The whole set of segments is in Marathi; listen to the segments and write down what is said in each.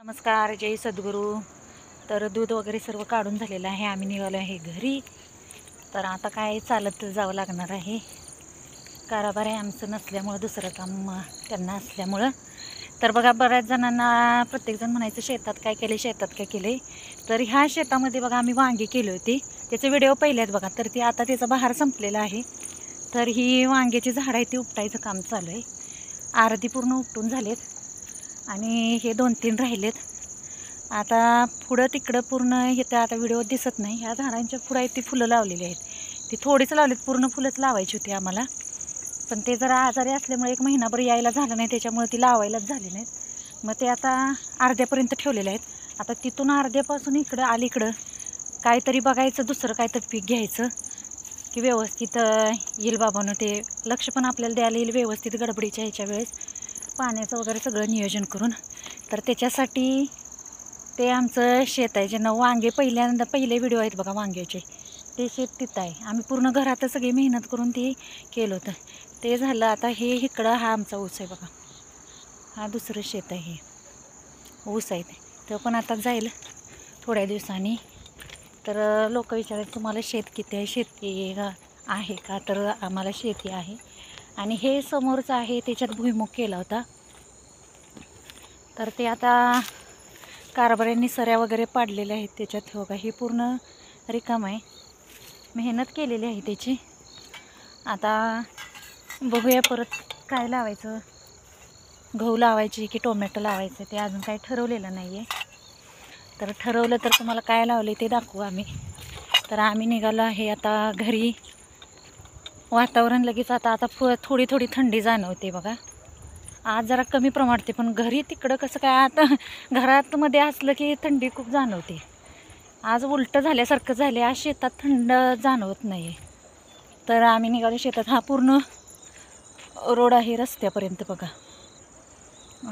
नमस्कार, जय सद्गुरू. तर दूध वगैरे सर्व काढून झालेलं आहे. आम्ही निघालो आहे घरी. तर आता काय चालत जावं लागणार आहे. कारभार आहे आमचं नसल्यामुळं, दुसरं काम त्यांना असल्यामुळं. तर बघा, बऱ्याच जणांना प्रत्येकजण म्हणायचं शेतात काय केले, शेतात काय केले. तर ह्या शेतामध्ये बघा आम्ही वांगी केली होती. त्याचे व्हिडिओ पहिले आहेत बघा. तर ती आता त्याचा बहार संपलेला आहे. तर ही वांग्याची झाडं आहे ती उपटायचं काम चालू आहे. अर्धी पूर्ण उपटून झालेत आणि हे 2-3 राहिलेत. आता पुढं तिकडं पूर्ण हे तर आता व्हिडिओ दिसत नाही. ह्या झाडांच्या पुढं आहेत ती फुलं लावलेली आहेत. ती थोडीच लावलीत, पूर्ण फुलंच लावायची होती आम्हाला. पण ते जरा आजारी असल्यामुळे 1 महिनाभर यायला झालं नाही, त्याच्यामुळे ती लावायलाच झाली नाहीत. मग ते आता अर्ध्यापर्यंत ठेवलेले आहेत. आता तिथून अर्ध्यापासून इकडं अलीकडं काहीतरी बघायचं, दुसरं काहीतरी पीक घ्यायचं की व्यवस्थित येईल बाबांनो. ते लक्ष पण आपल्याला द्यायला येईल व्यवस्थित गडबडीच्या ह्याच्या वेळेस, पाण्याचं वगैरे सगळं नियोजन करून. तर त्याच्यासाठी ते आमचं शेत आहे. जे वांगे पहिले व्हिडिओ आहेत बघा वांग्याचे, ते शेत तिथं आहे. आम्ही पूर्ण घरात सगळी मेहनत करून ते केलं होतं. ते झालं. आता हे इकडं हा आमचा ऊस आहे बघा. हा दुसरं शेत आहे, हे ऊस आहे. ते पण आता जाईल थोड्या दिवसांनी. तर लोक विचारायचे तुम्हाला शेत किती आहे, शेती आहे का? तर आम्हाला शेती आहे. आणि हे समोरचं आहे त्याच्यात भुईमुग केला होता. तर ते आता कारभाऱ्यांनी सऱ्या वगैरे पाडलेल्या आहेत त्याच्यात. हो का, हे पूर्ण रिकाम आहे. मेहनत केलेली आहे त्याची. आता बघूया परत काय लावायचं, गहू लावायची की टोमॅटो लावायचं, ते अजून काही ठरवलेलं नाही आहे. तर ठरवलं तर तुम्हाला काय लावले ते दाखवू आम्ही. तर आम्ही निघालो आहे आता घरी. वातावरण लगेच आता थोडी थोडी थंडी जाणवते बघा. आज जरा कमी प्रमाणात, पण घरी तिकडं कसं काय, आता घरातमध्ये असलं की थंडी खूप जाणवते. आज उलटं झाल्यासारखं झाले. आज शेतात थंड जाणवत नाही. तर आम्ही निघालो शेतात. हा पूर्ण रोड आहे रस्त्यापर्यंत बघा.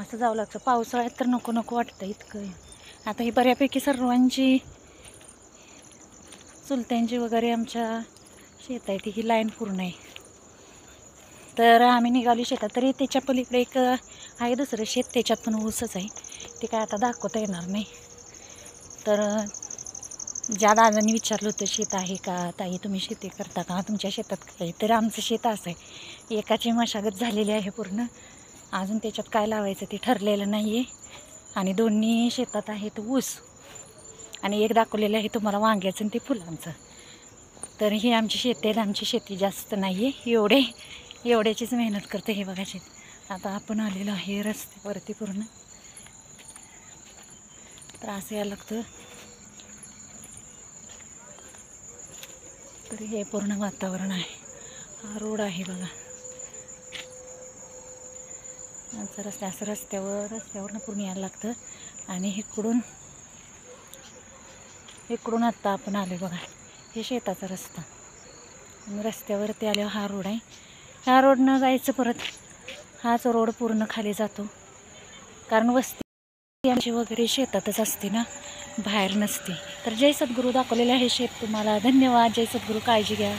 असं जावं लागतं. पावसाळ्यात तर नको नको वाटतं इतकं. आता ही बऱ्यापैकी सर्वांची चुलत्यांची वगैरे आमच्या शेत आहे ती, ही लाईन पूर्ण आहे. तर आम्ही निघाली शेतात. तरी त्याच्या पलीकडे एक आहे दुसरं शेत, त्याच्यात पण ऊसच आहे. ते काय आता दाखवता येणार नाही. तर ज्या दादांनी विचारलं होतं शेत आहे का ताई, तुम्ही शेती करता का, तुमच्या शेतात काय? तर आमचं शेत असं आहे. एकाची मशागत झालेली आहे पूर्ण. अजून त्याच्यात काय लावायचं ते ठरलेलं नाही आहे. आणि दोन्ही शेतात आहेत ऊस, आणि एक दाखवलेलं आहे तुम्हाला वांग्याचं आणि ते फुलांचं. तर ही आमची शेती आहेत. आमची शेती जास्त नाही आहे, एवढ्याचीच मेहनत करते. हे बघा शेत. आता आपण आलेलो आहे रस्त्यावरती पूर्ण. तर असं यायला लागतं. तर हे पूर्ण वातावरण आहे. हा रोड आहे बघा. आमचा रस्ता असं रस्त्यावरनं पूर्ण यायला लागतं. आणि इकडून आत्ता आपण आलो बघा. हे शेताचा रस्ता. आणि रस्त्यावरती आल्यावर हा रोड आहे. ह्या रोडनं जायचं परत. हाच रोड पूर्ण खाली जातो, कारण वस्ती आमची वगैरे शेतातच असते ना, बाहेर नसते. तर जय सद्गुरू दाखवलेलं आहे शेत तुम्हाला. धन्यवाद. जय सद्गुरू. काळजी घ्या.